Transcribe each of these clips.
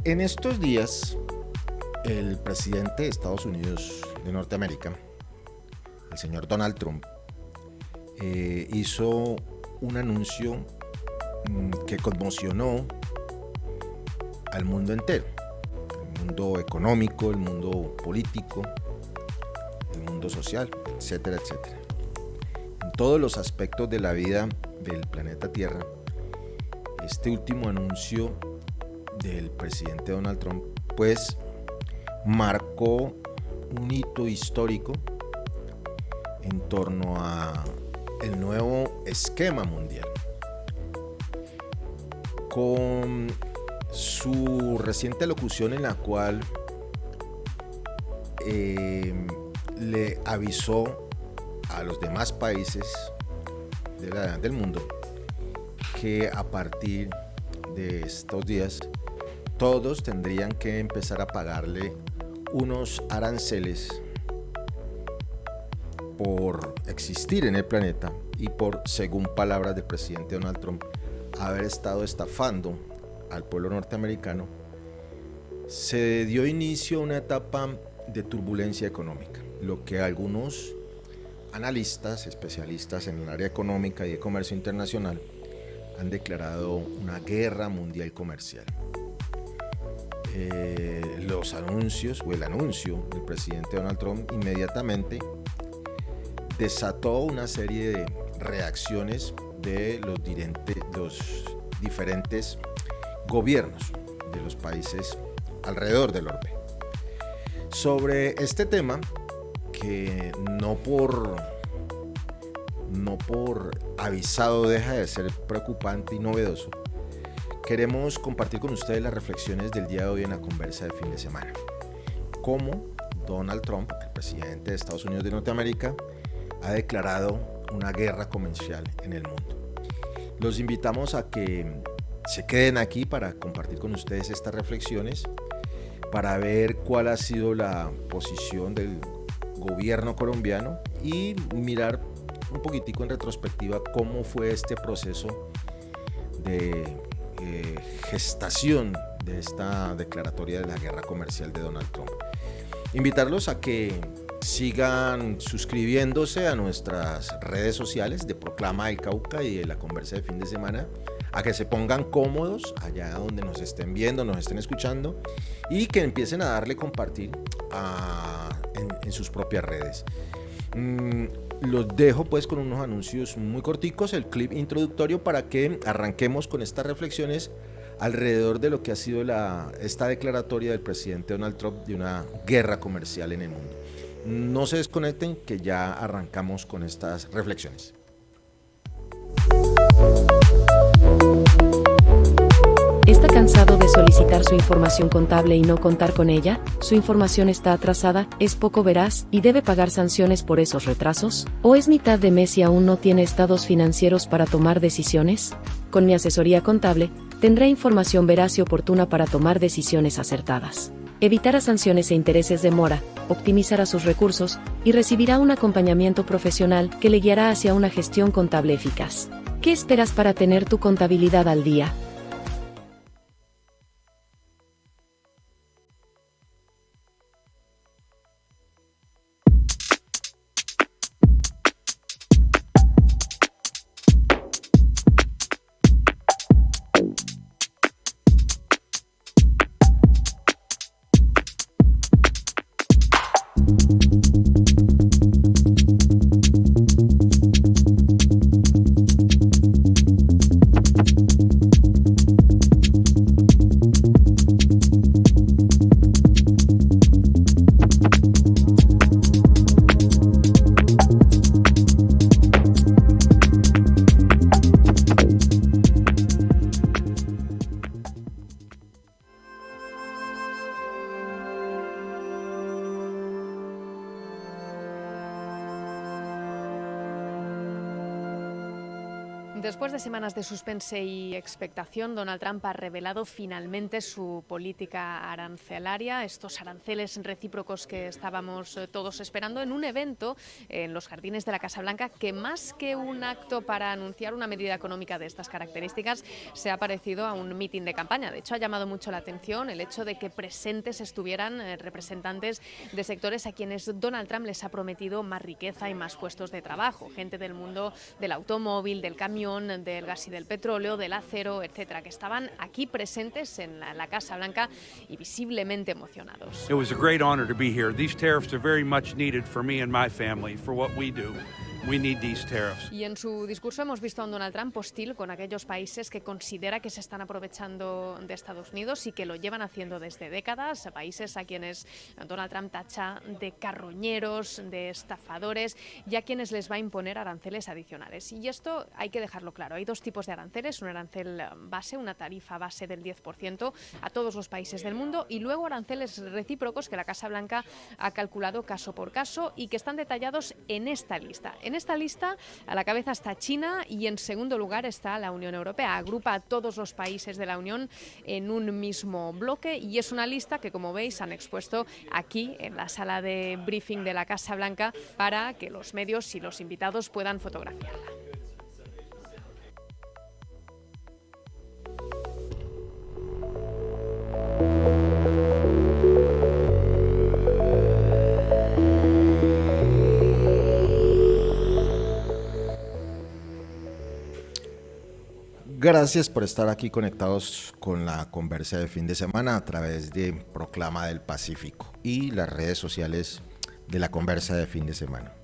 En estos días, el presidente de Estados Unidos de Norteamérica, el señor Donald Trump, hizo un anuncio que conmocionó al mundo entero, el mundo económico, el mundo político, el mundo social, etcétera, etcétera. En todos los aspectos de la vida del planeta Tierra, este último anuncio del presidente Donald Trump, pues, marcó un hito histórico en torno a el nuevo esquema mundial. Con su reciente locución en la cual le avisó a los demás países del mundo que a partir de estos días todos tendrían que empezar a pagarle unos aranceles por existir en el planeta y por, según palabras del presidente Donald Trump, haber estado estafando al pueblo norteamericano. Se dio inicio a una etapa de turbulencia económica, lo que algunos analistas, especialistas en el área económica y de comercio internacional han declarado una guerra mundial comercial. Los anuncios o el anuncio del presidente Donald Trump inmediatamente desató una serie de reacciones de los diferentes gobiernos de los países alrededor del orbe. Sobre este tema, que no por avisado deja de ser preocupante y novedoso, queremos compartir con ustedes las reflexiones del día de hoy en la conversa de fin de semana. Cómo Donald Trump, el presidente de Estados Unidos de Norteamérica, ha declarado una guerra comercial en el mundo. Los invitamos a que se queden aquí para compartir con ustedes estas reflexiones, para ver cuál ha sido la posición del gobierno colombiano y mirar un poquitico en retrospectiva cómo fue este proceso de gestación de esta declaratoria de la guerra comercial de Donald Trump. Invitarlos a que sigan suscribiéndose a nuestras redes sociales de Proclama del Cauca y de la conversa de fin de semana, a que se pongan cómodos allá donde nos estén viendo, nos estén escuchando y que empiecen a darle compartir en sus propias redes. Los dejo pues con unos anuncios muy corticos, el clip introductorio para que arranquemos con estas reflexiones alrededor de lo que ha sido esta declaratoria del presidente Donald Trump de una guerra comercial en el mundo. No se desconecten, que ya arrancamos con estas reflexiones. ¿Está cansado de solicitar su información contable y no contar con ella? ¿Su información está atrasada, es poco veraz y debe pagar sanciones por esos retrasos? ¿O es mitad de mes y aún no tiene estados financieros para tomar decisiones? Con mi asesoría contable, tendrá información veraz y oportuna para tomar decisiones acertadas. Evitará sanciones e intereses de mora, optimizará sus recursos y recibirá un acompañamiento profesional que le guiará hacia una gestión contable eficaz. ¿Qué esperas para tener tu contabilidad al día? Después de semanas de suspense y expectación, Donald Trump ha revelado finalmente su política arancelaria, estos aranceles recíprocos que estábamos todos esperando en un evento en los jardines de la Casa Blanca que, más que un acto para anunciar una medida económica de estas características, se ha parecido a un mitin de campaña. De hecho, ha llamado mucho la atención el hecho de que presentes estuvieran representantes de sectores a quienes Donald Trump les ha prometido más riqueza y más puestos de trabajo, gente del mundo del automóvil, del camión, del gas y del petróleo, del acero, etcétera, que estaban aquí presentes en la Casa Blanca y visiblemente emocionados. It was a great honor to be here. These tariffs are very much needed for me and my family, for what we do. We need these tariffs. Y en su discurso hemos visto a un Donald Trump hostil con aquellos países que considera que se están aprovechando de Estados Unidos y que lo llevan haciendo desde décadas, países a quienes Donald Trump tacha de carroñeros, de estafadores y a quienes les va a imponer aranceles adicionales. Y esto hay que dejarlo claro. Hay dos tipos de aranceles, un arancel base, una tarifa base del 10% a todos los países del mundo, y luego aranceles recíprocos que la Casa Blanca ha calculado caso por caso y que están detallados en esta lista. En esta lista, a la cabeza está China y en segundo lugar está la Unión Europea. Agrupa a todos los países de la Unión en un mismo bloque y es una lista que, como veis, han expuesto aquí en la sala de briefing de la Casa Blanca para que los medios y los invitados puedan fotografiarla. Gracias por estar aquí conectados con la conversa de fin de semana a través de Proclama del Pacífico y las redes sociales de la conversa de fin de semana.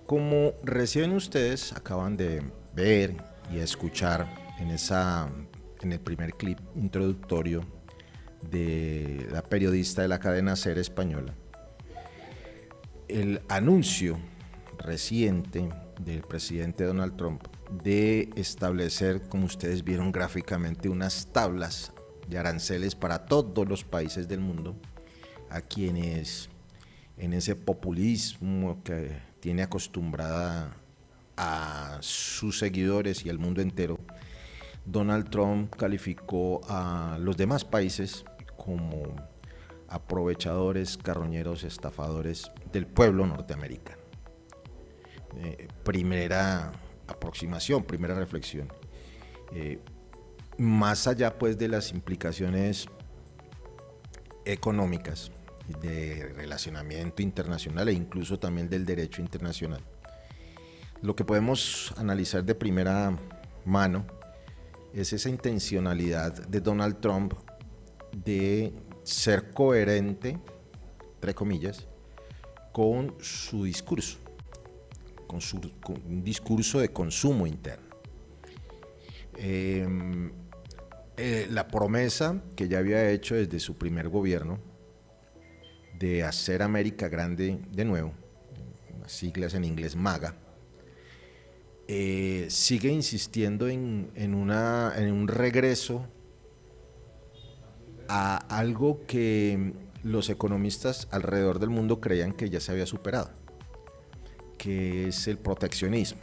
Como recién ustedes acaban de ver y escuchar en el primer clip introductorio de la periodista de la cadena SER española, el anuncio reciente del presidente Donald Trump de establecer, como ustedes vieron gráficamente, unas tablas de aranceles para todos los países del mundo, a quienes en ese populismo que tiene acostumbrada a sus seguidores y al mundo entero, Donald Trump calificó a los demás países como aprovechadores, carroñeros, estafadores del pueblo norteamericano. Primera aproximación, primera reflexión. Más allá pues de las implicaciones económicas, de relacionamiento internacional e incluso también del derecho internacional, lo que podemos analizar de primera mano es esa intencionalidad de Donald Trump de ser coherente, entre comillas, con su discurso, con un discurso de consumo interno. La promesa que ya había hecho desde su primer gobierno de hacer América grande de nuevo, las siglas en inglés MAGA, sigue insistiendo en un regreso a algo que los economistas alrededor del mundo creían que ya se había superado, que es el proteccionismo,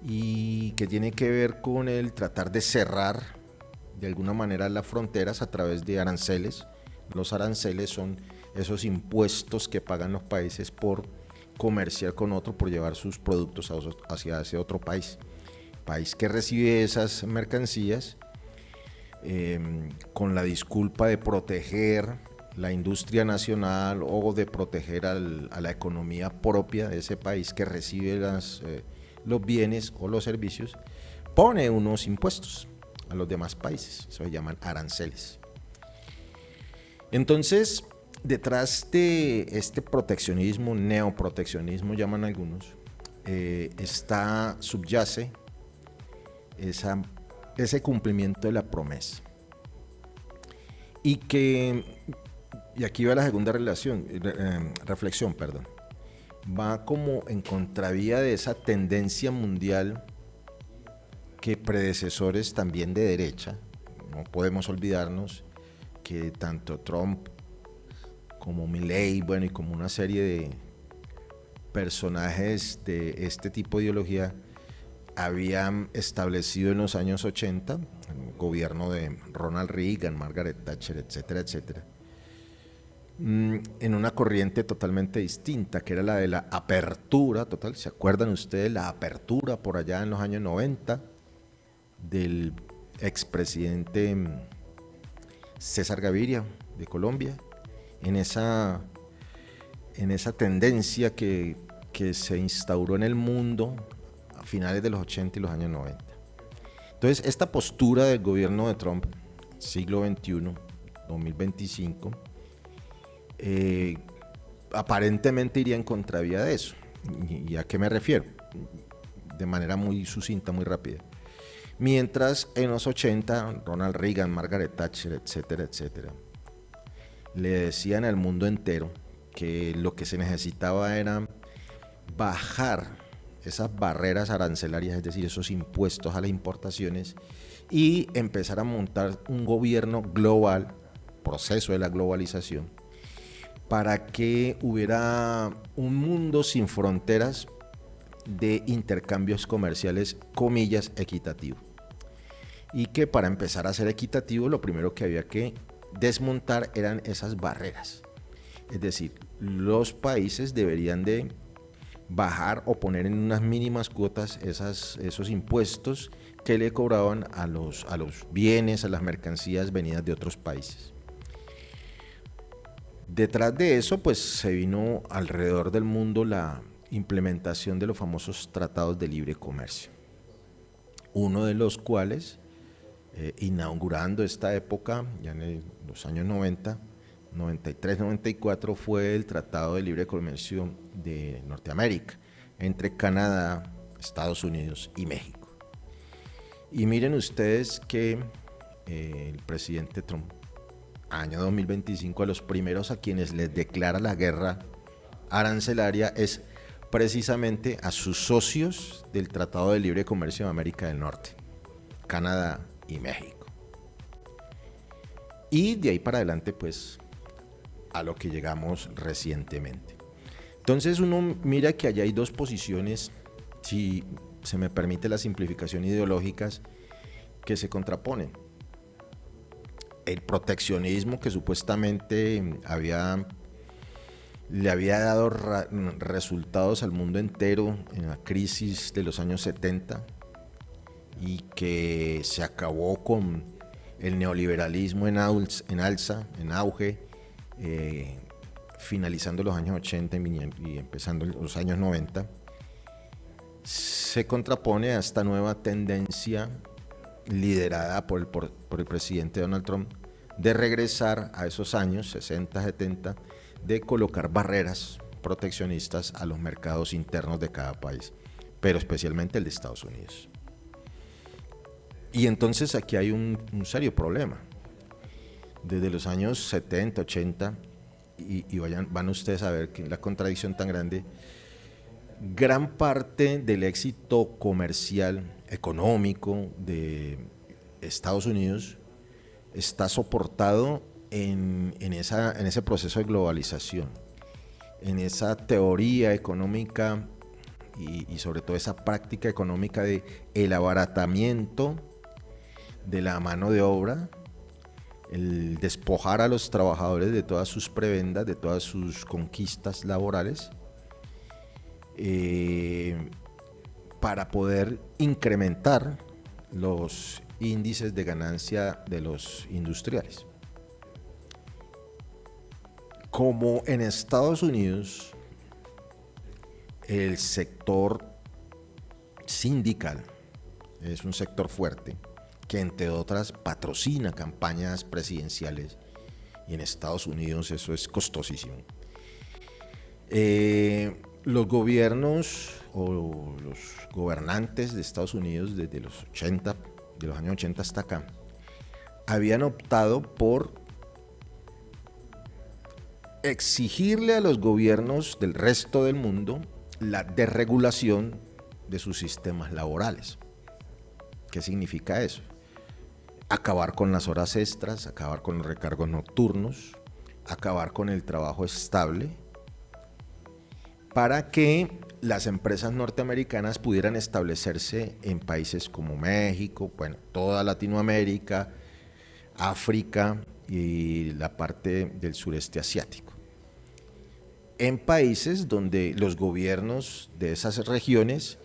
y que tiene que ver con el tratar de cerrar de alguna manera las fronteras a través de aranceles. Los aranceles son esos impuestos que pagan los países por comerciar con otro, por llevar sus productos hacia ese otro país que recibe esas mercancías con la disculpa de proteger la industria nacional o de proteger a la economía propia de ese país que recibe los bienes o los servicios, pone unos impuestos a los demás países, se llaman aranceles. Entonces, detrás de este proteccionismo, neoproteccionismo llaman algunos, subyace ese cumplimiento de la promesa. Y aquí va la segunda reflexión, va como en contravía de esa tendencia mundial que predecesores también de derecha, no podemos olvidarnos que tanto Trump como Milley, y como una serie de personajes de este tipo de ideología habían establecido en los años 80, el gobierno de Ronald Reagan, Margaret Thatcher, etcétera, etcétera, en una corriente totalmente distinta, que era la de la apertura total. ¿Se acuerdan ustedes la apertura por allá en los años 90 del expresidente César Gaviria de Colombia? En esa tendencia que se instauró en el mundo a finales de los 80 y los años 90. Entonces, esta postura del gobierno de Trump, siglo XXI, 2025, aparentemente iría en contravía de eso. ¿Y a qué me refiero? De manera muy sucinta, muy rápida. Mientras en los 80, Ronald Reagan, Margaret Thatcher, etcétera, etcétera, le decían al mundo entero que lo que se necesitaba era bajar esas barreras arancelarias, es decir, esos impuestos a las importaciones, y empezar a montar un gobierno global, proceso de la globalización, para que hubiera un mundo sin fronteras de intercambios comerciales, comillas, equitativo. Y que para empezar a ser equitativo, lo primero que había que desmontar eran esas barreras. Es decir, los países deberían de bajar o poner en unas mínimas cuotas esos impuestos que le cobraban a los bienes, a las mercancías venidas de otros países. Detrás de eso, pues se vino alrededor del mundo la implementación de los famosos tratados de libre comercio, uno de los cuales, inaugurando esta época, ya en los años 90, 93, 94, fue el Tratado de Libre Comercio de Norteamérica, entre Canadá, Estados Unidos y México. Y miren ustedes que el presidente Trump, año 2025, a los primeros a quienes les declara la guerra arancelaria es precisamente a sus socios del Tratado de Libre Comercio de América del Norte, Canadá y México. Y de ahí para adelante, pues, a lo que llegamos recientemente. Entonces uno mira que allá hay dos posiciones, si se me permite la simplificación, ideológicas, que se contraponen. El proteccionismo, que supuestamente le había dado resultados al mundo entero en la crisis de los años 70 y que se acabó con el neoliberalismo en auge, finalizando los años 80 y empezando los años 90, se contrapone a esta nueva tendencia liderada por el presidente Donald Trump de regresar a esos años 60, 70, de colocar barreras proteccionistas a los mercados internos de cada país, pero especialmente el de Estados Unidos. Y entonces aquí hay un serio problema. Desde los años 70, 80, y van ustedes a ver que la contradicción tan grande, gran parte del éxito comercial, económico de Estados Unidos está soportado en ese proceso de globalización, en esa teoría económica y sobre todo esa práctica económica de el abaratamiento de la mano de obra, el despojar a los trabajadores de todas sus prebendas, de todas sus conquistas laborales, para poder incrementar los índices de ganancia de los industriales. Como en Estados Unidos el sector sindical es un sector fuerte, que entre otras patrocina campañas presidenciales, y en Estados Unidos eso es costosísimo. Los gobiernos o los gobernantes de Estados Unidos desde los 80, de los años 80 hasta acá, habían optado por exigirle a los gobiernos del resto del mundo la desregulación de sus sistemas laborales. ¿Qué significa eso? Acabar con las horas extras, acabar con los recargos nocturnos, acabar con el trabajo estable, para que las empresas norteamericanas pudieran establecerse en países como México, bueno, toda Latinoamérica, África y la parte del sureste asiático. En países donde los gobiernos de esas regiones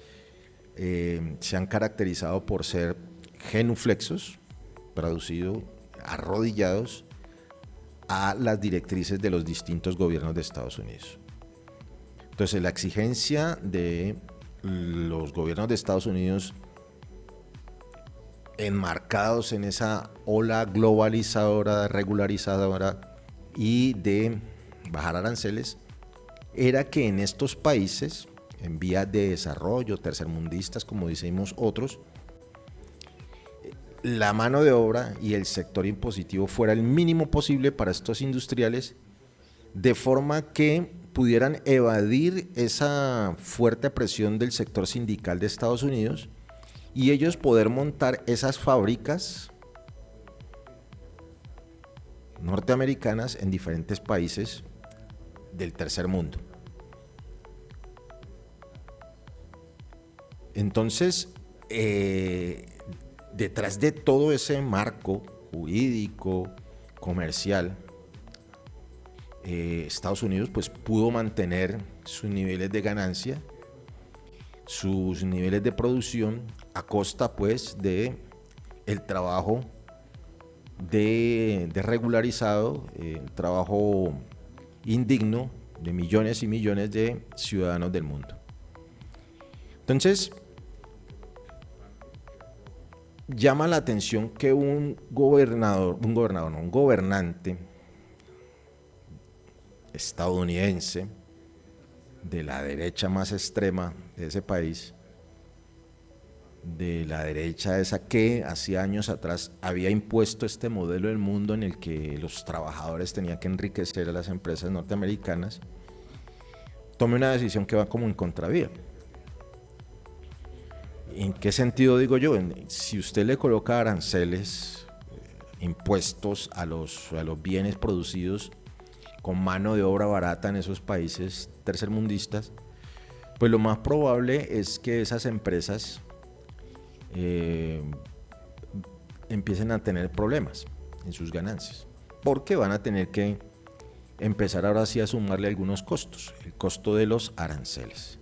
se han caracterizado por ser genuflexos, traducido, arrodillados a las directrices de los distintos gobiernos de Estados Unidos. Entonces, la exigencia de los gobiernos de Estados Unidos, enmarcados en esa ola globalizadora, regularizadora y de bajar aranceles, era que en estos países, en vías de desarrollo, tercermundistas, como decimos otros, la mano de obra y el sector impositivo fuera el mínimo posible para estos industriales, de forma que pudieran evadir esa fuerte presión del sector sindical de Estados Unidos y ellos poder montar esas fábricas norteamericanas en diferentes países del tercer mundo. Entonces, detrás de todo ese marco jurídico, comercial, Estados Unidos pues pudo mantener sus niveles de ganancia, sus niveles de producción a costa pues de el trabajo de regularizado, trabajo indigno de millones y millones de ciudadanos del mundo. Entonces, llama la atención que un gobernante estadounidense de la derecha más extrema de ese país, de la derecha esa que hacía años atrás había impuesto este modelo del mundo en el que los trabajadores tenían que enriquecer a las empresas norteamericanas, tome una decisión que va como en contravía. ¿En qué sentido digo yo? Si usted le coloca aranceles, impuestos a los bienes producidos con mano de obra barata en esos países tercermundistas, pues lo más probable es que esas empresas empiecen a tener problemas en sus ganancias, porque van a tener que empezar ahora sí a sumarle algunos costos, el costo de los aranceles.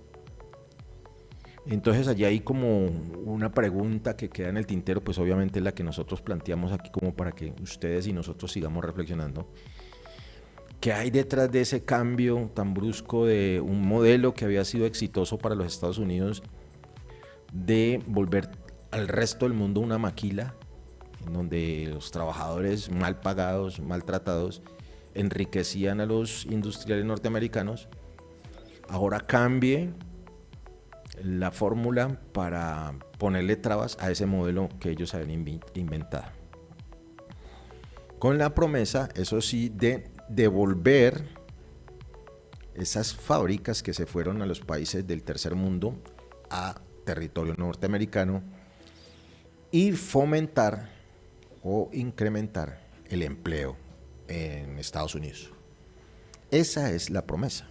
Entonces allí hay como una pregunta que queda en el tintero, pues obviamente es la que nosotros planteamos aquí como para que ustedes y nosotros sigamos reflexionando. ¿Qué hay detrás de ese cambio tan brusco de un modelo que había sido exitoso para los Estados Unidos de volver al resto del mundo una maquila en donde los trabajadores mal pagados, maltratados, enriquecían a los industriales norteamericanos? Ahora cambie la fórmula para ponerle trabas a ese modelo que ellos habían inventado. Con la promesa, eso sí, de devolver esas fábricas que se fueron a los países del tercer mundo a territorio norteamericano y fomentar o incrementar el empleo en Estados Unidos. Esa es la promesa,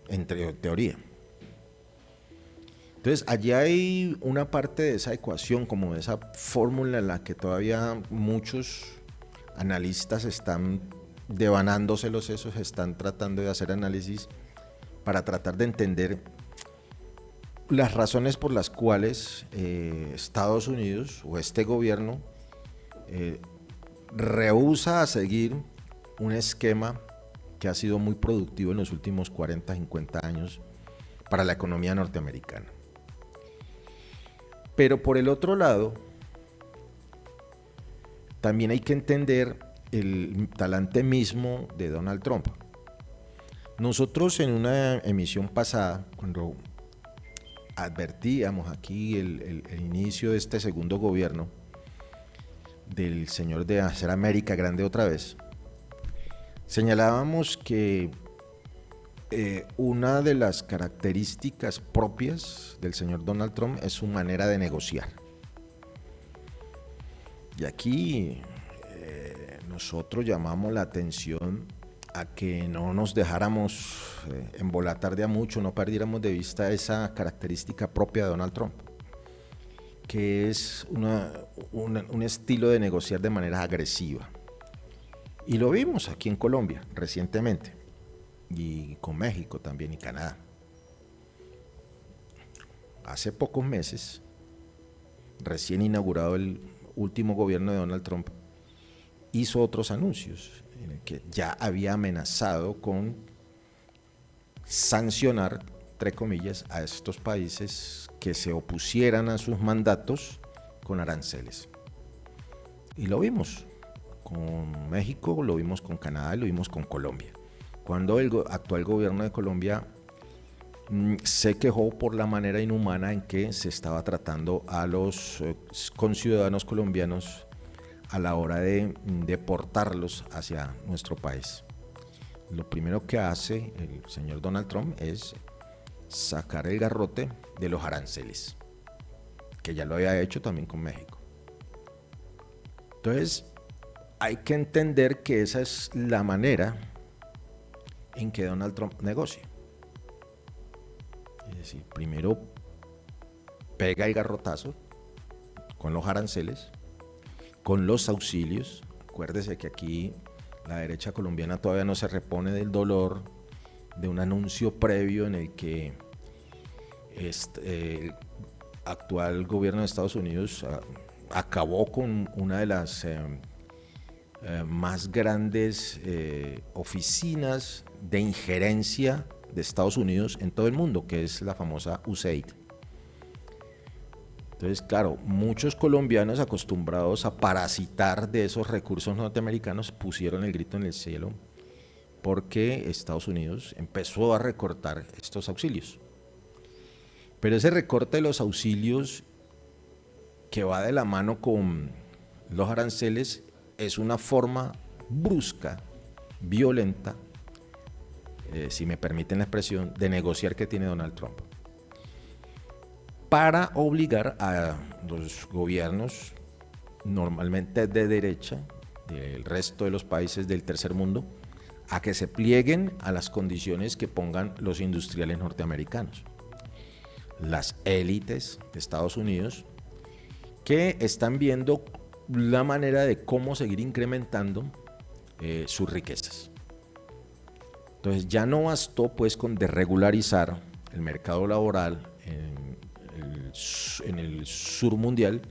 en teoría. Entonces, allí hay una parte de esa ecuación, como de esa fórmula en la que todavía muchos analistas están devanándose los sesos, están tratando de hacer análisis para tratar de entender las razones por las cuales Estados Unidos o este gobierno rehúsa a seguir un esquema que ha sido muy productivo en los últimos 40, 50 años para la economía norteamericana. Pero por el otro lado, también hay que entender el talante mismo de Donald Trump. Nosotros en una emisión pasada, cuando advertíamos aquí el inicio de este segundo gobierno del señor de hacer América grande otra vez, señalábamos que una de las características propias del señor Donald Trump es su manera de negociar. Y aquí nosotros llamamos la atención a que no nos dejáramos embolatar de a mucho, no perdiéramos de vista esa característica propia de Donald Trump, que es un estilo de negociar de manera agresiva. Y lo vimos aquí en Colombia recientemente, y con México también y Canadá. Hace pocos meses, recién inaugurado el último gobierno de Donald Trump, hizo otros anuncios en el que ya había amenazado con sancionar, entre comillas, a estos países que se opusieran a sus mandatos con aranceles. Y lo vimos con México, lo vimos con Canadá y lo vimos con Colombia. Cuando el actual gobierno de Colombia se quejó por la manera inhumana en que se estaba tratando a los conciudadanos colombianos a la hora de deportarlos hacia nuestro país. Lo primero que hace el señor Donald Trump es sacar el garrote de los aranceles, que ya lo había hecho también con México. Entonces, hay que entender que esa es la manera en que Donald Trump negocia. Es decir, primero pega el garrotazo con los aranceles, con los auxilios. Acuérdese que aquí la derecha colombiana todavía no se repone del dolor de un anuncio previo en el que el actual gobierno de Estados Unidos acabó con una de las más grandes oficinas de injerencia de Estados Unidos en todo el mundo, que es la famosa USAID. Entonces, claro, muchos colombianos acostumbrados a parasitar de esos recursos norteamericanos pusieron el grito en el cielo porque Estados Unidos empezó a recortar estos auxilios. Pero ese recorte de los auxilios que va de la mano con los aranceles es una forma brusca, violenta, si me permiten la expresión, de negociar que tiene Donald Trump, para obligar a los gobiernos, normalmente de derecha, del resto de los países del tercer mundo, a que se plieguen a las condiciones que pongan los industriales norteamericanos. Las élites de Estados Unidos, que están viendo la manera de cómo seguir incrementando sus riquezas. Entonces ya no bastó pues con desregularizar el mercado laboral en el sur mundial,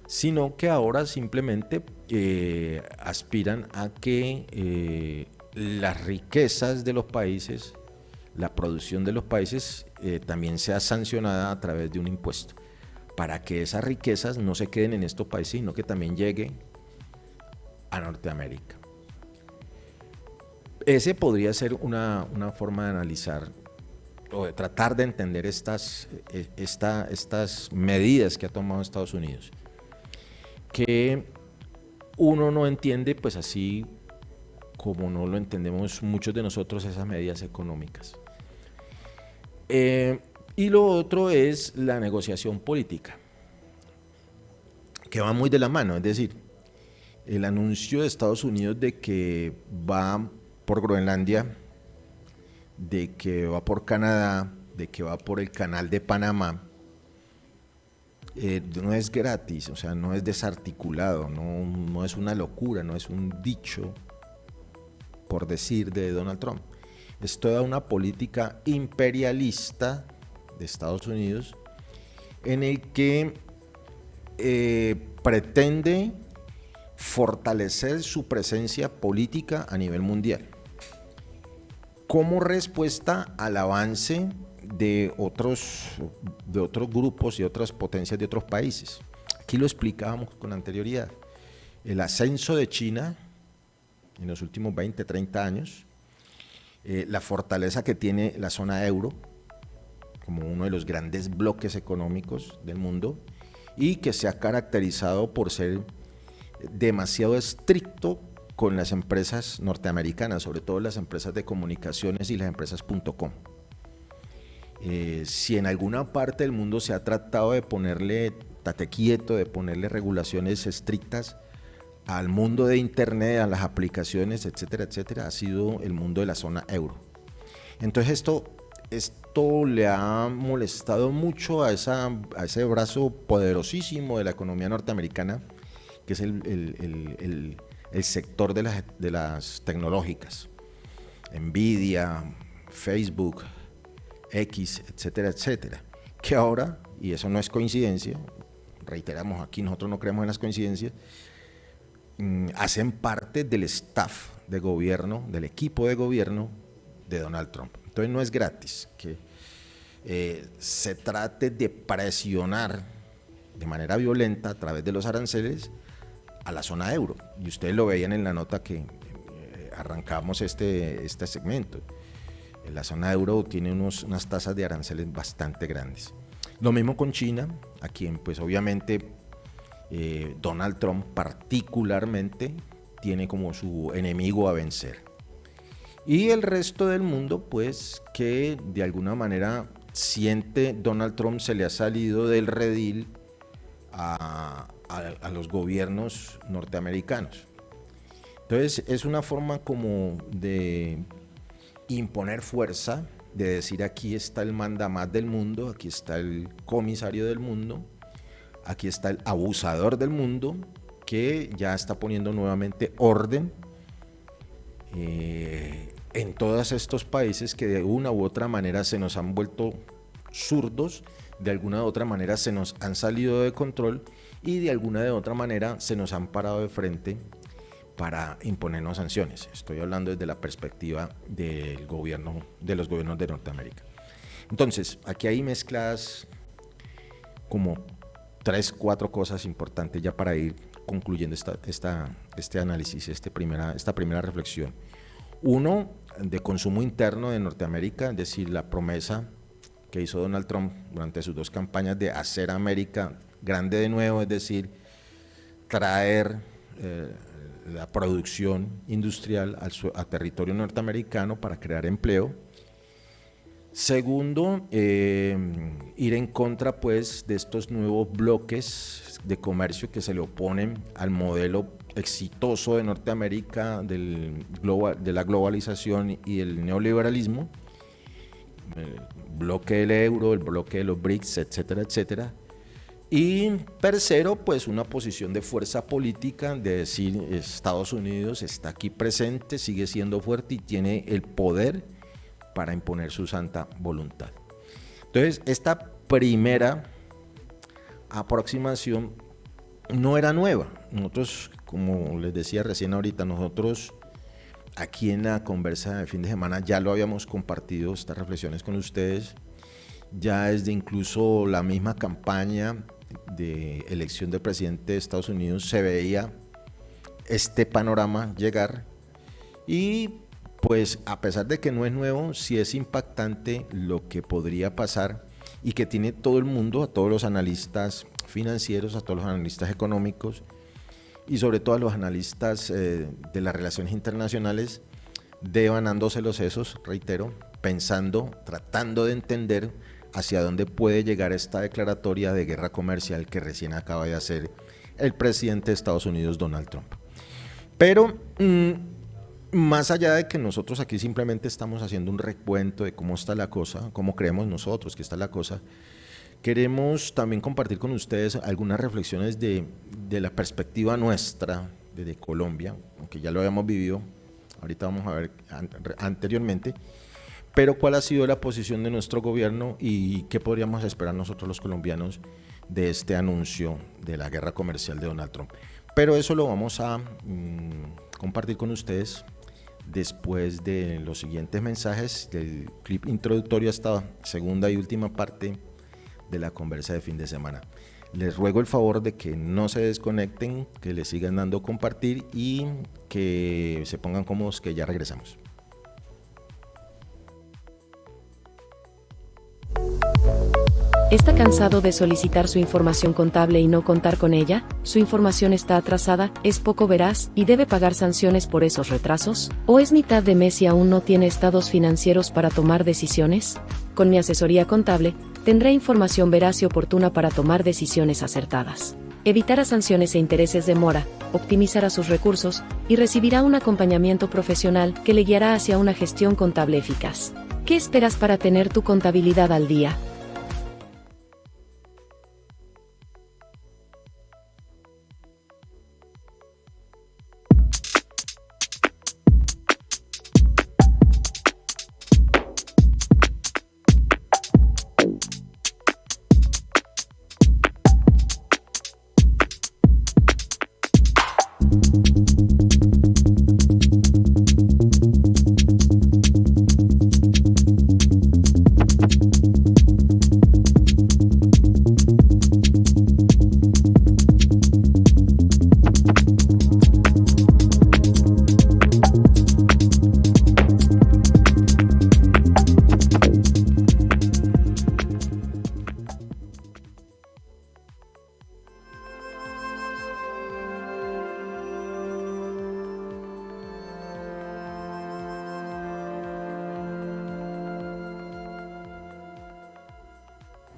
sino que ahora simplemente aspiran a que las riquezas de los países, la producción de los países también sea sancionada a través de un impuesto, para que esas riquezas no se queden en estos países, sino que también lleguen a Norteamérica. Ese podría ser una forma de analizar o de tratar de entender estas medidas que ha tomado Estados Unidos, que uno no entiende pues así como no lo entendemos muchos de nosotros esas medidas económicas. Y lo otro es la negociación política, que va muy de la mano, es decir, el anuncio de Estados Unidos de que va por Groenlandia, de que va por Canadá, de que va por el canal de Panamá, no es gratis, o sea, no es desarticulado, no es una locura, no es un dicho por decir de Donald Trump. Es toda una política imperialista de Estados Unidos en el que pretende fortalecer su presencia política a nivel mundial como respuesta al avance de otros grupos y otras potencias de otros países. Aquí lo explicábamos con anterioridad. El ascenso de China en los últimos 20, 30 años, la fortaleza que tiene la zona euro como uno de los grandes bloques económicos del mundo y que se ha caracterizado por ser demasiado estricto con las empresas norteamericanas, sobre todo las empresas de comunicaciones y las empresas .com. Si en alguna parte del mundo se ha tratado de ponerle tate quieto, de ponerle regulaciones estrictas al mundo de Internet, a las aplicaciones, etcétera, etcétera, ha sido el mundo de la zona euro. Entonces esto le ha molestado mucho a ese brazo poderosísimo de la economía norteamericana, que es el sector de las tecnológicas. Nvidia, Facebook, X, etcétera, etcétera. Que ahora, y eso no es coincidencia, reiteramos aquí, nosotros no creemos en las coincidencias, hacen parte del staff de gobierno, del equipo de gobierno de Donald Trump. Entonces no es gratis que se trate de presionar de manera violenta a través de los aranceles a la zona euro. Y ustedes lo veían en la nota que arrancamos este segmento. La zona euro tiene unas tasas de aranceles bastante grandes. Lo mismo con China, a quien pues obviamente Donald Trump particularmente tiene como su enemigo a vencer. Y el resto del mundo pues que de alguna manera siente Donald Trump se le ha salido del redil a los gobiernos norteamericanos. Entonces es una forma como de imponer fuerza, de decir aquí está el mandamás del mundo, aquí está el comisario del mundo, aquí está el abusador del mundo, que ya está poniendo nuevamente orden en todos estos países que de una u otra manera se nos han vuelto zurdos, de alguna u otra manera se nos han salido de control y de alguna u otra manera se nos han parado de frente para imponernos sanciones. Estoy hablando desde la perspectiva del gobierno, de los gobiernos de Norteamérica. Entonces, aquí hay mezcladas como 3-4 cosas importantes ya para ir concluyendo este análisis, esta primera reflexión. Uno, de consumo interno de Norteamérica, es decir, la promesa que hizo Donald Trump durante sus 2 campañas de hacer América grande de nuevo, es decir, traer la producción industrial a territorio norteamericano para crear empleo. Segundo, ir en contra pues de estos nuevos bloques de comercio que se le oponen al modelo exitoso de Norteamérica de la globalización y el neoliberalismo, el bloque del euro, el bloque de los BRICS, etcétera, etcétera. Y tercero, pues una posición de fuerza política, de decir Estados Unidos está aquí presente, sigue siendo fuerte y tiene el poder para imponer su santa voluntad. Entonces, esta primera aproximación no era nueva. Nosotros, como les decía recién ahorita, nosotros aquí en la conversa de fin de semana ya lo habíamos compartido, estas reflexiones con ustedes, ya desde incluso la misma campaña de elección del presidente de Estados Unidos se veía este panorama llegar y pues a pesar de que no es nuevo, sí es impactante lo que podría pasar y que tiene todo el mundo, a todos los analistas financieros, a todos los analistas económicos y sobre todo a los analistas de las relaciones internacionales devanándose los sesos, reitero, pensando, tratando de entender hacia dónde puede llegar esta declaratoria de guerra comercial que recién acaba de hacer el presidente de Estados Unidos, Donald Trump. Pero más allá de que nosotros aquí simplemente estamos haciendo un recuento de cómo está la cosa, cómo creemos nosotros que está la cosa, queremos también compartir con ustedes algunas reflexiones de la perspectiva nuestra desde Colombia, aunque ya lo habíamos vivido, ahorita vamos a ver anteriormente, pero cuál ha sido la posición de nuestro gobierno y qué podríamos esperar nosotros los colombianos de este anuncio de la guerra comercial de Donald Trump. Pero eso lo vamos a compartir con ustedes después de los siguientes mensajes del clip introductorio a esta segunda y última parte de la conversa de fin de semana. Les ruego el favor de que no se desconecten, que le sigan dando compartir y que se pongan cómodos, que ya regresamos. ¿Está cansado de solicitar su información contable y no contar con ella? ¿Su información está atrasada, es poco veraz y debe pagar sanciones por esos retrasos? ¿O es mitad de mes y aún no tiene estados financieros para tomar decisiones? Con mi asesoría contable, tendré información veraz y oportuna para tomar decisiones acertadas. evitará sanciones e intereses de mora, optimizará sus recursos, y recibirá un acompañamiento profesional que le guiará hacia una gestión contable eficaz. ¿Qué esperas para tener tu contabilidad al día?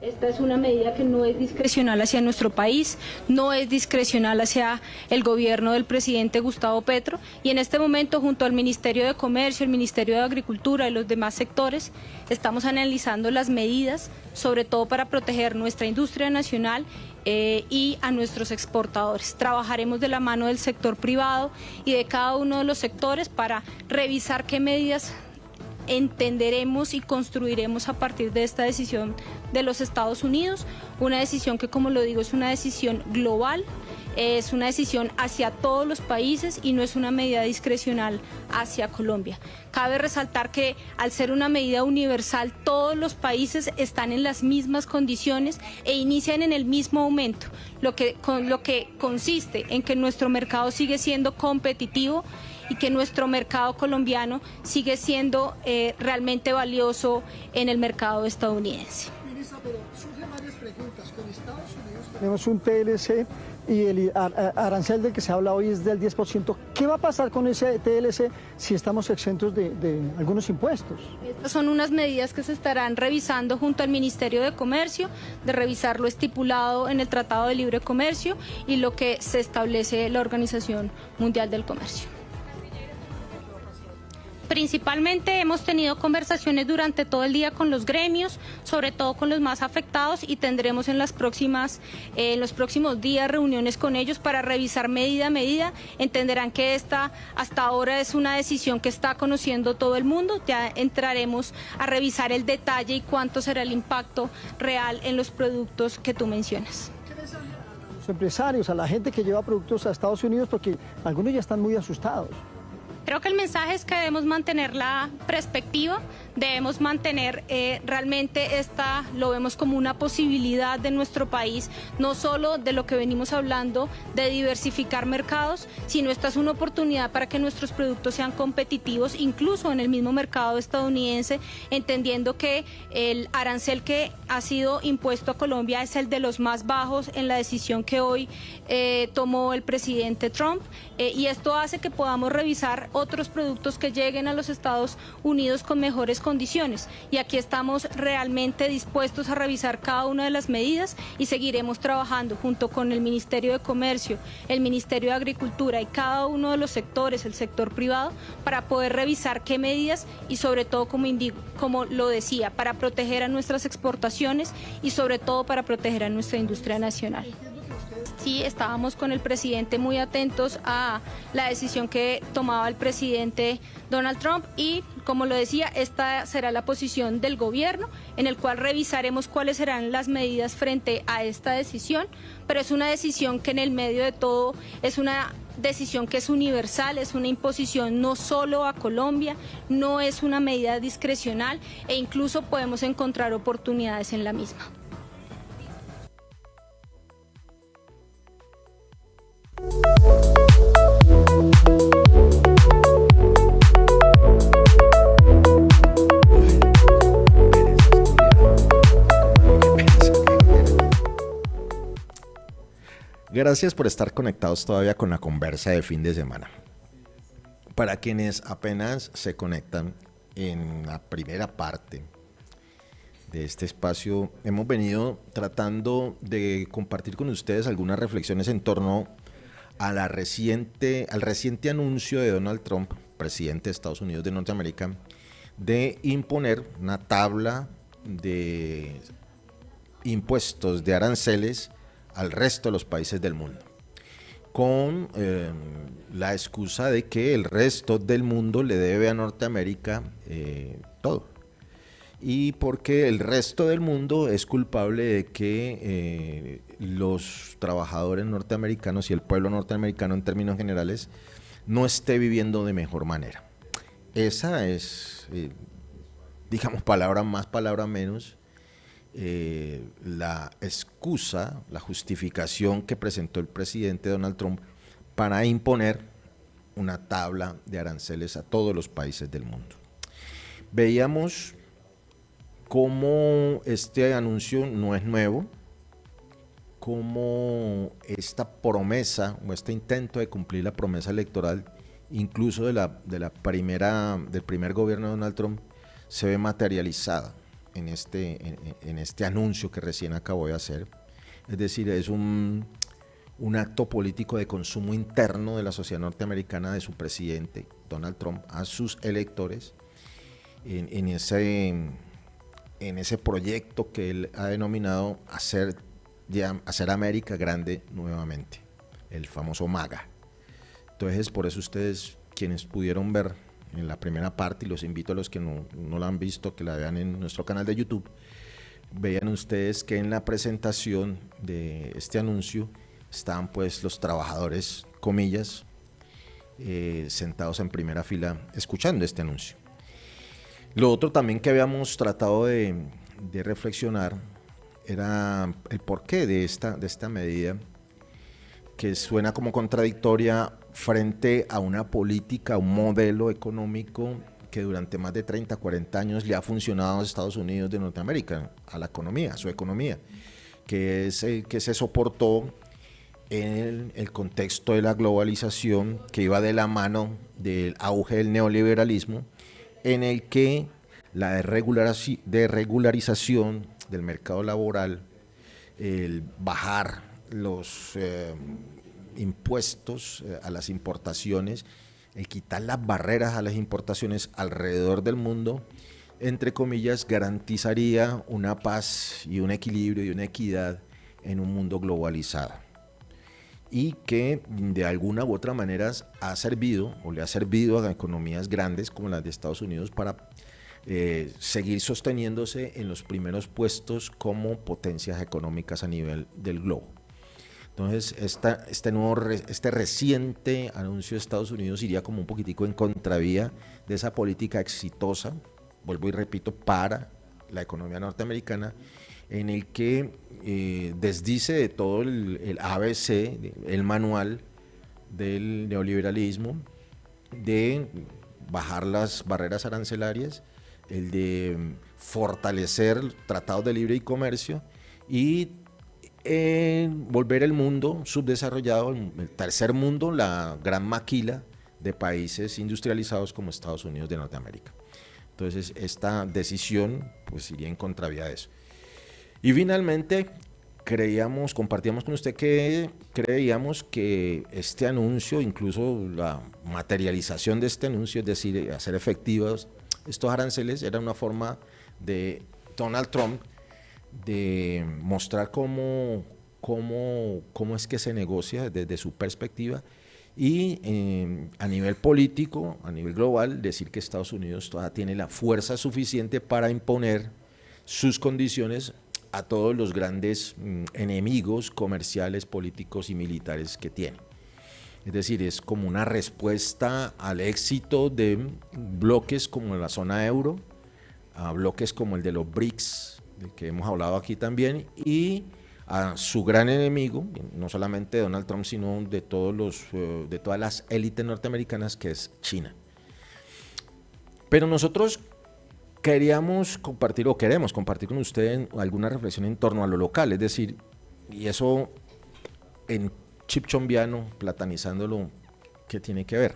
Esta es una medida que no es discrecional hacia nuestro país, no es discrecional hacia el gobierno del presidente Gustavo Petro, y en este momento junto al Ministerio de Comercio, el Ministerio de Agricultura y los demás sectores estamos analizando las medidas, sobre todo para proteger nuestra industria nacional y a nuestros exportadores. Trabajaremos de la mano del sector privado y de cada uno de los sectores para revisar qué medidas entenderemos y construiremos a partir de esta decisión de los Estados Unidos, una decisión que, como lo digo, es una decisión global, es una decisión hacia todos los países y no es una medida discrecional hacia Colombia. Cabe resaltar que al ser una medida universal, todos los países están en las mismas condiciones e inician en el mismo aumento, lo que consiste en que nuestro mercado sigue siendo competitivo y que nuestro mercado colombiano sigue siendo realmente valioso en el mercado estadounidense. Ministra, pero surgen varias preguntas. Con Estados Unidos tenemos un TLC y el arancel del que se habla hoy es del 10%. ¿Qué va a pasar con ese TLC si estamos exentos de algunos impuestos? Estas son unas medidas que se estarán revisando junto al Ministerio de Comercio, de revisar lo estipulado en el Tratado de Libre Comercio y lo que se establece la Organización Mundial del Comercio. Principalmente hemos tenido conversaciones durante todo el día con los gremios, sobre todo con los más afectados, y tendremos en los próximos días reuniones con ellos para revisar medida a medida. Entenderán que esta hasta ahora es una decisión que está conociendo todo el mundo. Ya entraremos a revisar el detalle y cuánto será el impacto real en los productos que tú mencionas. A los empresarios, a la gente que lleva productos a Estados Unidos, porque algunos ya están muy asustados. Creo que el mensaje es que debemos mantener la perspectiva, debemos mantener realmente lo vemos como una posibilidad de nuestro país, no solo de lo que venimos hablando de diversificar mercados, sino esta es una oportunidad para que nuestros productos sean competitivos, incluso en el mismo mercado estadounidense, entendiendo que el arancel que ha sido impuesto a Colombia es el de los más bajos en la decisión que hoy tomó el presidente Trump, y esto hace que podamos revisar otros productos que lleguen a los Estados Unidos con mejores condiciones, y aquí estamos realmente dispuestos a revisar cada una de las medidas y seguiremos trabajando junto con el Ministerio de Comercio, el Ministerio de Agricultura y cada uno de los sectores, el sector privado, para poder revisar qué medidas y sobre todo, como lo decía, para proteger a nuestras exportaciones y sobre todo para proteger a nuestra industria nacional. Sí, estábamos con el presidente muy atentos a la decisión que tomaba el presidente Donald Trump y, como lo decía, esta será la posición del gobierno, en el cual revisaremos cuáles serán las medidas frente a esta decisión, pero es una decisión que en el medio de todo es una decisión que es universal, es una imposición no solo a Colombia, no es una medida discrecional e incluso podemos encontrar oportunidades en la misma. Gracias por estar conectados todavía con la conversa de fin de semana. Para quienes apenas se conectan en la primera parte de este espacio, hemos venido tratando de compartir con ustedes algunas reflexiones en torno a al reciente anuncio de Donald Trump, presidente de Estados Unidos de Norteamérica, de imponer una tabla de impuestos, de aranceles al resto de los países del mundo, con la excusa de que el resto del mundo le debe a Norteamérica todo, y porque el resto del mundo es culpable de que los trabajadores norteamericanos y el pueblo norteamericano en términos generales no esté viviendo de mejor manera. Esa es, digamos, palabra más, palabra menos, la excusa, la justificación que presentó el presidente Donald Trump para imponer una tabla de aranceles a todos los países del mundo. Veíamos cómo este anuncio no es nuevo, cómo esta promesa o este intento de cumplir la promesa electoral, incluso del primer gobierno de Donald Trump, se ve materializada en este anuncio que recién acabó de hacer. Es decir, es un acto político de consumo interno de la sociedad norteamericana, de su presidente Donald Trump, a sus electores, en ese proyecto que él ha denominado hacer América grande nuevamente, el famoso MAGA. Entonces, por eso ustedes, quienes pudieron ver en la primera parte, y los invito a los que no la han visto, que la vean en nuestro canal de YouTube, vean ustedes que en la presentación de este anuncio estaban pues los trabajadores, comillas, sentados en primera fila escuchando este anuncio. Lo otro también que habíamos tratado de reflexionar era el porqué de esta medida, que suena como contradictoria frente a una política, un modelo económico que durante más de 30, 40 años le ha funcionado a los Estados Unidos de Norteamérica, a la economía, a su economía, que es el que se soportó en el contexto de la globalización, que iba de la mano del auge del neoliberalismo, en el que la desregularización del mercado laboral, el bajar los impuestos a las importaciones, el quitar las barreras a las importaciones alrededor del mundo, entre comillas, garantizaría una paz y un equilibrio y una equidad en un mundo globalizado, y que de alguna u otra manera ha servido o le ha servido a economías grandes como las de Estados Unidos para seguir sosteniéndose en los primeros puestos como potencias económicas a nivel del globo. Entonces, este reciente anuncio de Estados Unidos iría como un poquitico en contravía de esa política exitosa, vuelvo y repito, para la economía norteamericana, en el que desdice de todo el ABC, el manual del neoliberalismo, de bajar las barreras arancelarias, el de fortalecer tratados de libre comercio y volver el mundo subdesarrollado, el tercer mundo, la gran maquila de países industrializados como Estados Unidos de Norteamérica. Entonces, esta decisión pues iría en contravía de eso. Y finalmente, compartíamos con usted que creíamos que este anuncio, incluso la materialización de este anuncio, es decir, hacer efectivos estos aranceles, era una forma de Donald Trump de mostrar cómo es que se negocia desde su perspectiva, y a nivel político, a nivel global, decir que Estados Unidos todavía tiene la fuerza suficiente para imponer sus condiciones a todos los grandes enemigos comerciales, políticos y militares que tiene. Es decir, es como una respuesta al éxito de bloques como la zona euro, a bloques como el de los BRICS, del que hemos hablado aquí también, y a su gran enemigo, no solamente de Donald Trump, sino de todas las élites norteamericanas, que es China. Pero nosotros queremos compartir con ustedes alguna reflexión en torno a lo local, es decir, y eso en chipchombiano, platanizándolo, ¿qué tiene que ver?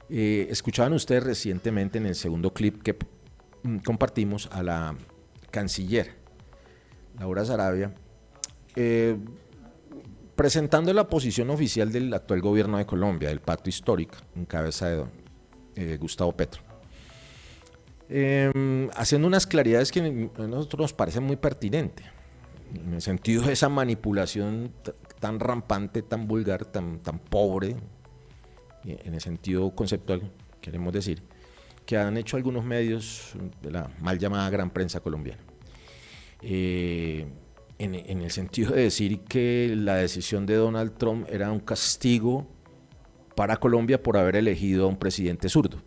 Escuchaban ustedes recientemente en el segundo clip que compartimos a la canciller Laura Sarabia, presentando la posición oficial del actual gobierno de Colombia, del pacto histórico, en cabeza de Gustavo Petro. Haciendo unas claridades que a nosotros nos parecen muy pertinentes, en el sentido de esa manipulación tan rampante, tan vulgar, tan pobre, en el sentido conceptual, queremos decir, que han hecho algunos medios de la mal llamada gran prensa colombiana. En el sentido de decir que la decisión de Donald Trump era un castigo para Colombia por haber elegido a un presidente zurdo.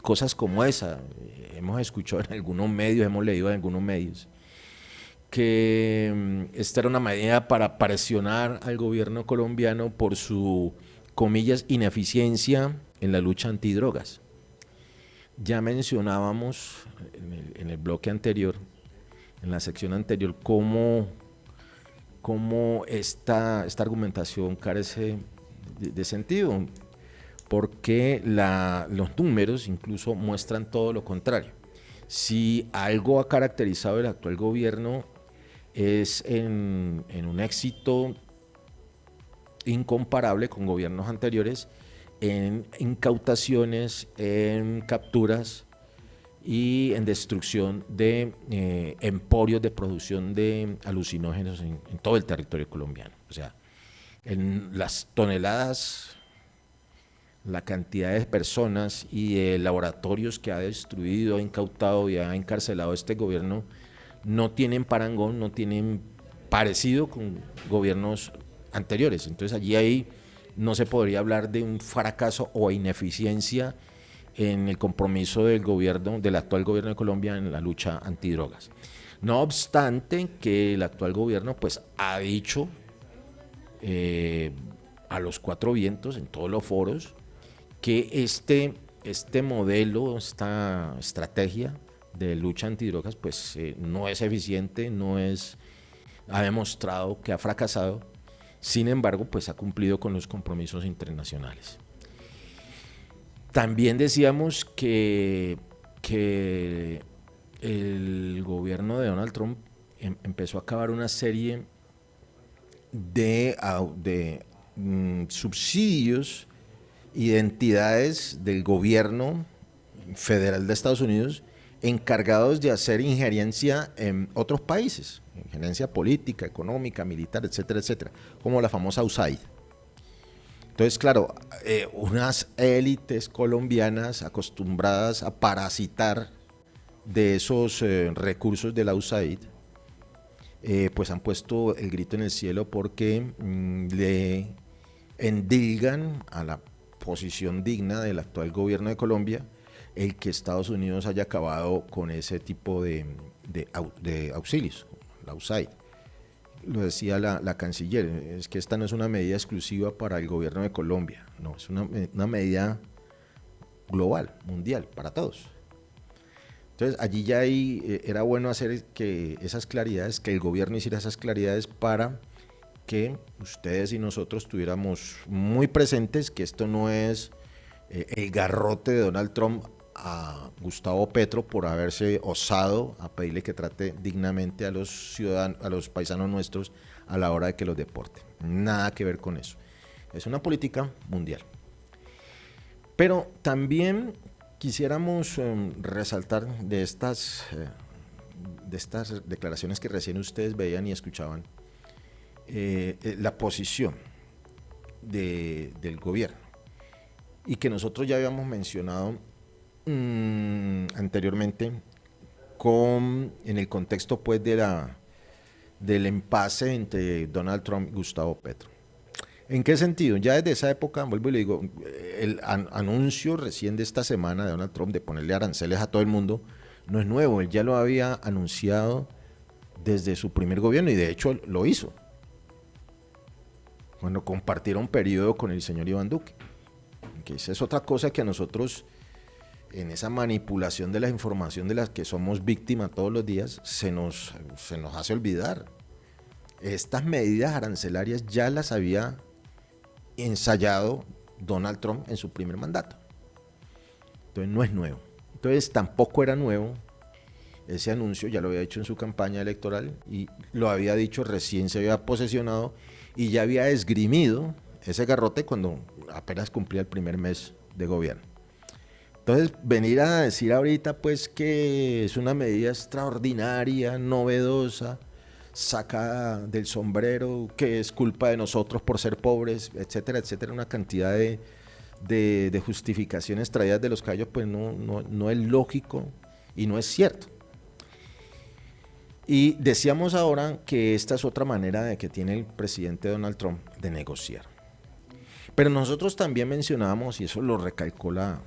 Cosas como esa, hemos escuchado en algunos medios, hemos leído en algunos medios, que esta era una medida para presionar al gobierno colombiano por su, comillas, ineficiencia en la lucha antidrogas. Ya mencionábamos en el bloque anterior, en la sección anterior, cómo esta argumentación carece de sentido, porque los números incluso muestran todo lo contrario. Si algo ha caracterizado el actual gobierno es en un éxito incomparable con gobiernos anteriores, en incautaciones, en capturas y en destrucción de emporios de producción de alucinógenos en todo el territorio colombiano. O sea, en las toneladas, la cantidad de personas y de laboratorios que ha destruido, ha incautado y ha encarcelado este gobierno no tienen parangón, no tienen parecido con gobiernos anteriores. Entonces allí ahí no se podría hablar de un fracaso o ineficiencia en el compromiso del gobierno, del actual gobierno de Colombia en la lucha antidrogas. No obstante que el actual gobierno pues ha dicho a los cuatro vientos, en todos los foros, que este modelo, esta estrategia de lucha antidrogas pues no es eficiente, ha demostrado que ha fracasado. Sin embargo, pues ha cumplido con los compromisos internacionales. También decíamos que el gobierno de Donald Trump empezó a acabar una serie de subsidios y de entidades del gobierno federal de Estados Unidos encargados de hacer injerencia en otros países, injerencia política, económica, militar, etcétera, etcétera, como la famosa USAID. Entonces, claro, unas élites colombianas acostumbradas a parasitar de esos recursos de la USAID, pues han puesto el grito en el cielo porque le endilgan a la posición digna del actual gobierno de Colombia el que Estados Unidos haya acabado con ese tipo de auxilios, la USAID. Lo decía la canciller, es que esta no es una medida exclusiva para el gobierno de Colombia, no, es una medida global, mundial, para todos. Entonces allí ya era bueno hacer que esas claridades, que el gobierno hiciera esas claridades para que ustedes y nosotros tuviéramos muy presentes que esto no es el garrote de Donald Trump a Gustavo Petro por haberse osado a pedirle que trate dignamente a los ciudadanos, a los paisanos nuestros a la hora de que los deporte. Nada que ver con eso. Es una política mundial. Pero también quisiéramos resaltar de estas declaraciones que recién ustedes veían y escuchaban, la posición del gobierno y que nosotros ya habíamos mencionado anteriormente en el contexto pues del impasse entre Donald Trump y Gustavo Petro. ¿En qué sentido? Ya desde esa época, vuelvo y le digo, el anuncio recién de esta semana de Donald Trump de ponerle aranceles a todo el mundo no es nuevo, él ya lo había anunciado desde su primer gobierno y de hecho lo hizo cuando compartieron periodo con el señor Iván Duque, que esa es otra cosa que a nosotros en esa manipulación de la información de la que somos víctimas todos los días se nos hace olvidar. Estas medidas arancelarias ya las había ensayado Donald Trump en su primer mandato. Entonces no es nuevo. Entonces tampoco era nuevo Ese anuncio ya lo había hecho en su campaña electoral y lo había dicho, recién se había posesionado y ya había esgrimido ese garrote cuando apenas cumplía el primer mes de gobierno. Entonces, venir a decir ahorita pues que es una medida extraordinaria, novedosa, sacada del sombrero, que es culpa de nosotros por ser pobres, etcétera, etcétera, una cantidad de justificaciones traídas de los callos, pues no es lógico y no es cierto. Y decíamos ahora que esta es otra manera de que tiene el presidente Donald Trump de negociar. Pero nosotros también mencionábamos, y eso lo recalcó la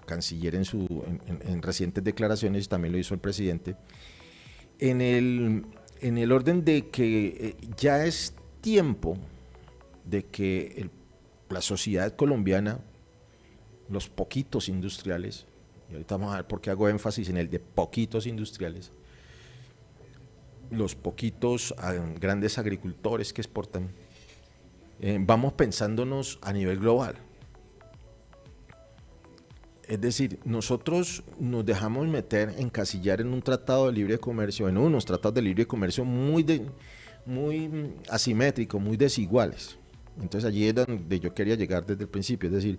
canciller en recientes declaraciones, también lo hizo el presidente, en el orden de que ya es tiempo de que la sociedad colombiana, los poquitos industriales, y ahorita vamos a ver por qué hago énfasis en el de poquitos industriales, los poquitos grandes agricultores que exportan, vamos pensándonos a nivel global. Es decir, nosotros nos dejamos encasillar en un tratado de libre comercio, en unos tratados de libre comercio muy asimétricos, muy desiguales. Entonces allí es donde yo quería llegar desde el principio, es decir,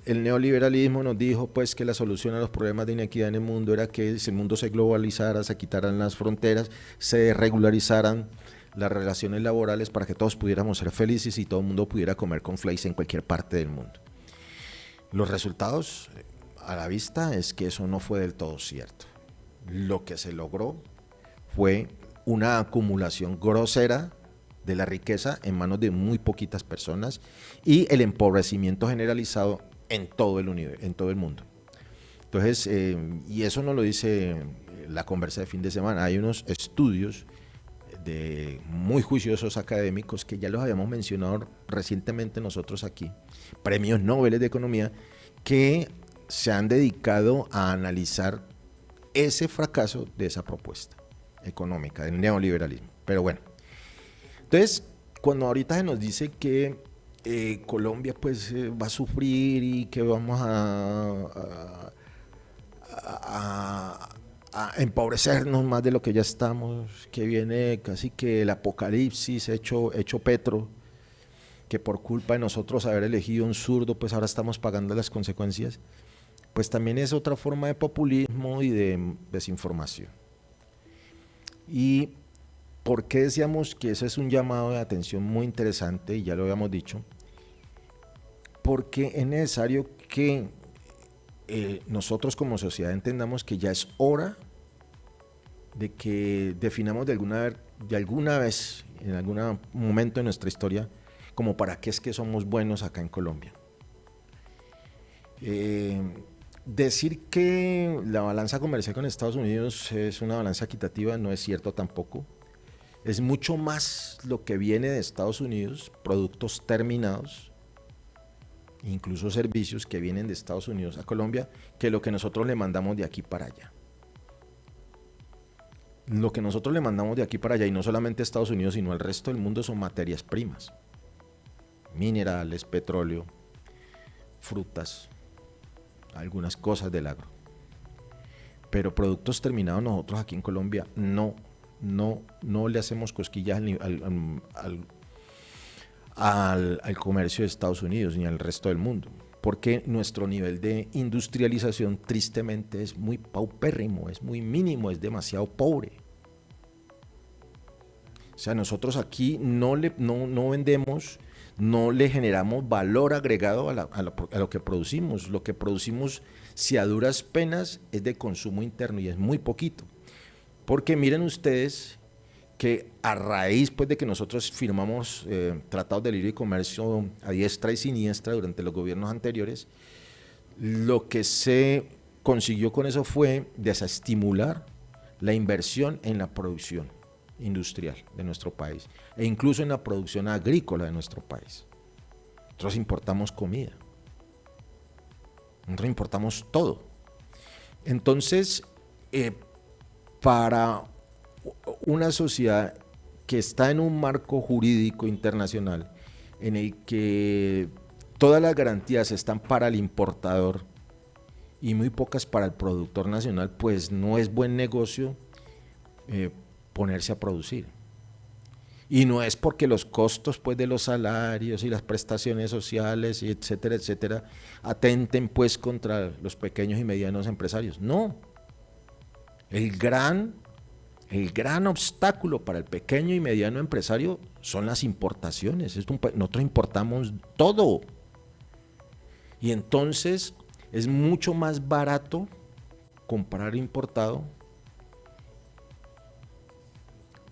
el neoliberalismo nos dijo pues que la solución a los problemas de inequidad en el mundo era que el mundo se globalizara, se quitaran las fronteras, se regularizaran las relaciones laborales para que todos pudiéramos ser felices y todo el mundo pudiera comer con flakes en cualquier parte del mundo. Los resultados a la vista es que eso no fue del todo cierto. Lo que se logró fue una acumulación grosera de la riqueza en manos de muy poquitas personas y el empobrecimiento generalizado en todo el mundo. Entonces, y eso no lo dice la conversa de fin de semana, hay unos estudios de muy juiciosos académicos que ya los habíamos mencionado recientemente nosotros aquí, premios Nobel de Economía, que se han dedicado a analizar ese fracaso de esa propuesta económica del neoliberalismo. Pero bueno, entonces, cuando ahorita se nos dice que Colombia pues va a sufrir y que vamos a empobrecernos más de lo que ya estamos, que viene casi que el apocalipsis hecho Petro, que por culpa de nosotros haber elegido un zurdo, pues ahora estamos pagando las consecuencias, pues también es otra forma de populismo y de desinformación. ¿Y por qué decíamos que ese es un llamado de atención muy interesante? Y ya lo habíamos dicho, porque es necesario que nosotros como sociedad entendamos que ya es hora de que definamos de alguna vez, en algún momento de nuestra historia, como para qué es que somos buenos acá en Colombia. Decir que la balanza comercial con Estados Unidos es una balanza equitativa no es cierto tampoco. Es mucho más lo que viene de Estados Unidos, productos terminados, incluso servicios que vienen de Estados Unidos a Colombia, que lo que nosotros le mandamos de aquí para allá. Lo que nosotros le mandamos de aquí para allá, y no solamente a Estados Unidos, sino al resto del mundo, son materias primas. Minerales, petróleo, frutas, algunas cosas del agro. Pero productos terminados nosotros aquí en Colombia no le hacemos cosquillas al comercio de Estados Unidos ni al resto del mundo, porque nuestro nivel de industrialización tristemente es muy paupérrimo, es muy mínimo, es demasiado pobre. O sea, nosotros aquí no vendemos, no le generamos valor agregado a lo que producimos. Lo que producimos, si a duras penas, es de consumo interno y es muy poquito. Porque miren ustedes que a raíz pues, de que nosotros firmamos tratados de libre comercio a diestra y siniestra durante los gobiernos anteriores, lo que se consiguió con eso fue desestimular la inversión en la producción industrial de nuestro país e incluso en la producción agrícola de nuestro país. Nosotros importamos comida, nosotros importamos todo. Entonces, para una sociedad que está en un marco jurídico internacional en el que todas las garantías están para el importador y muy pocas para el productor nacional, pues no es buen negocio ponerse a producir. Y no es porque los costos pues de los salarios y las prestaciones sociales y etcétera, etcétera, atenten pues contra los pequeños y medianos empresarios. No. El gran obstáculo para el pequeño y mediano empresario son las importaciones. Nosotros importamos todo. Y entonces es mucho más barato comprar importado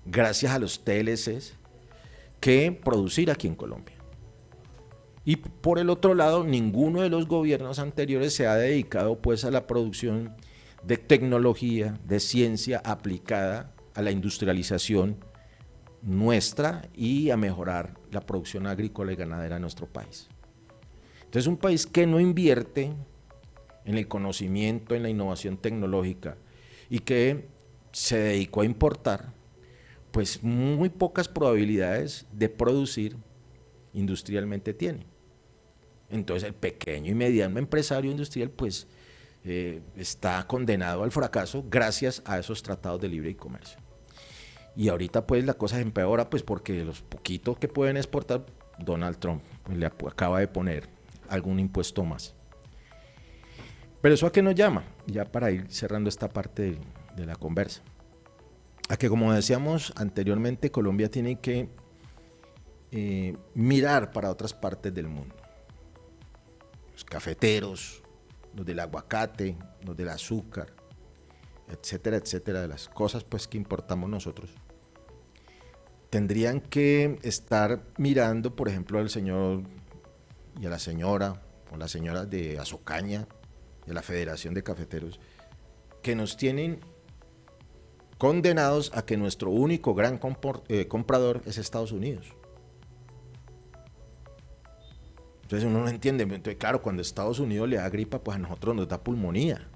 gracias a los TLCs que producir aquí en Colombia. Y por el otro lado, ninguno de los gobiernos anteriores se ha dedicado pues a la producción de tecnología, de ciencia aplicada a la industrialización nuestra y a mejorar la producción agrícola y ganadera de nuestro país. Entonces, un país que no invierte en el conocimiento, en la innovación tecnológica y que se dedicó a importar, pues muy pocas probabilidades de producir industrialmente tiene. Entonces el pequeño y mediano empresario industrial pues está condenado al fracaso gracias a esos tratados de libre comercio. Y ahorita pues la cosa se empeora pues porque los poquitos que pueden exportar, Donald Trump pues, le acaba de poner algún impuesto más. Pero eso a qué nos llama, ya para ir cerrando esta parte de la conversa. A que, como decíamos anteriormente, Colombia tiene que mirar para otras partes del mundo. Los cafeteros, los del aguacate, los del azúcar, etcétera, etcétera, de las cosas pues que importamos nosotros. Tendrían que estar mirando, por ejemplo, al señor y a la señora, o las señoras de Azocaña, de la Federación de Cafeteros, que nos tienen condenados a que nuestro único gran comprador es Estados Unidos. Entonces uno no entiende. Entonces, claro, cuando Estados Unidos le da gripa, pues a nosotros nos da pulmonía,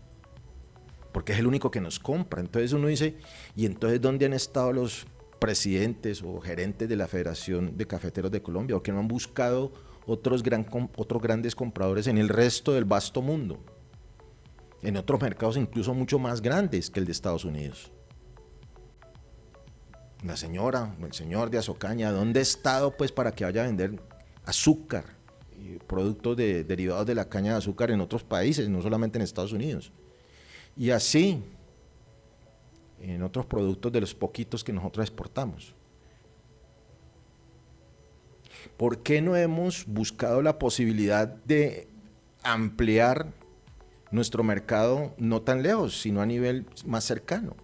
porque es el único que nos compra. Entonces uno dice, ¿y entonces dónde han estado los presidentes o gerentes de la Federación de Cafeteros de Colombia? ¿O que no han buscado otros grandes compradores en el resto del vasto mundo? En otros mercados incluso mucho más grandes que el de Estados Unidos. La señora, el señor de Azocaña, ¿dónde ha estado pues para que vaya a vender azúcar y productos derivados de la caña de azúcar en otros países, no solamente en Estados Unidos? Y así en otros productos de los poquitos que nosotros exportamos. ¿Por qué no hemos buscado la posibilidad de ampliar nuestro mercado no tan lejos, sino a nivel más cercano,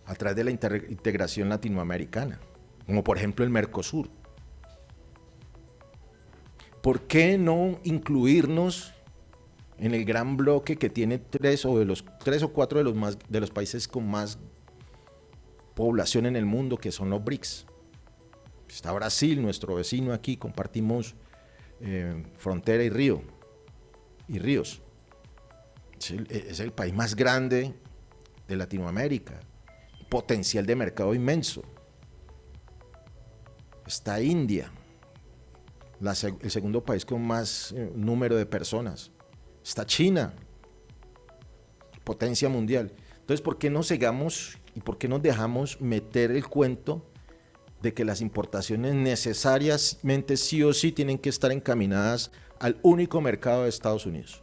a través de la integración latinoamericana, como por ejemplo el Mercosur? ¿Por qué no incluirnos en el gran bloque que tiene tres o cuatro de los países con más población en el mundo, que son los BRICS? Está Brasil, nuestro vecino aquí, compartimos frontera y ríos. Es el país más grande de Latinoamérica, potencial de mercado inmenso. Está India, el segundo país con más número de personas. Está China, potencia mundial. Entonces, ¿por qué no cegamos y por qué nos dejamos meter el cuento de que las importaciones necesariamente sí o sí tienen que estar encaminadas al único mercado de Estados Unidos?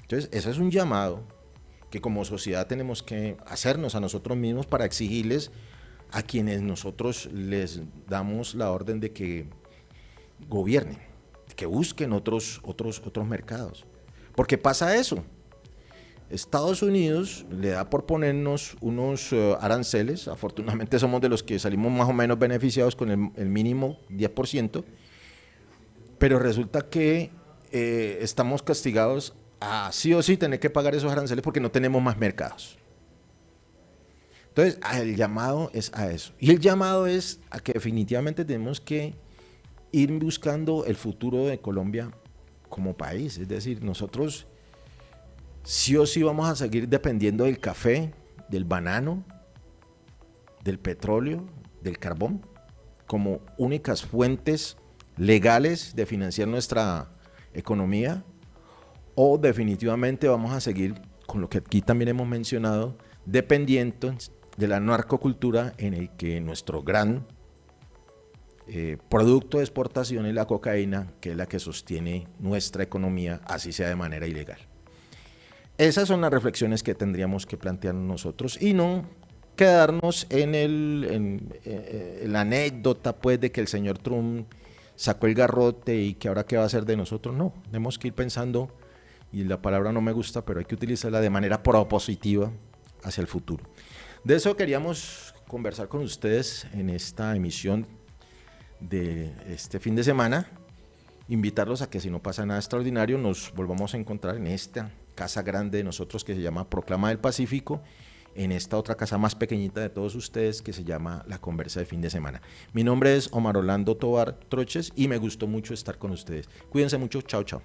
Entonces, ese es un llamado que como sociedad tenemos que hacernos a nosotros mismos para exigirles a quienes nosotros les damos la orden de que gobiernen, que busquen otros mercados. Porque pasa eso. Estados Unidos le da por ponernos unos aranceles, afortunadamente somos de los que salimos más o menos beneficiados con el mínimo 10%, pero resulta que estamos castigados a sí o sí tener que pagar esos aranceles porque no tenemos más mercados. Entonces, el llamado es a eso. Y el llamado es a que definitivamente tenemos que ir buscando el futuro de Colombia como país. Es decir, nosotros sí o sí vamos a seguir dependiendo del café, del banano, del petróleo, del carbón, como únicas fuentes legales de financiar nuestra economía, o definitivamente vamos a seguir con lo que aquí también hemos mencionado, dependientes de la narcocultura en el que nuestro gran producto de exportación es la cocaína, que es la que sostiene nuestra economía, así sea de manera ilegal. Esas son las reflexiones que tendríamos que plantear nosotros y no quedarnos en la anécdota pues de que el señor Trump sacó el garrote y que ahora qué va a hacer de nosotros. No, tenemos que ir pensando, y la palabra no me gusta, pero hay que utilizarla de manera propositiva hacia el futuro. De eso queríamos conversar con ustedes en esta emisión de este fin de semana, invitarlos a que si no pasa nada extraordinario nos volvamos a encontrar en esta casa grande de nosotros que se llama Proclama del Pacífico, en esta otra casa más pequeñita de todos ustedes que se llama La Conversa de Fin de Semana. Mi nombre es Omar Orlando Tovar Troches y me gustó mucho estar con ustedes. Cuídense mucho, chao, chao.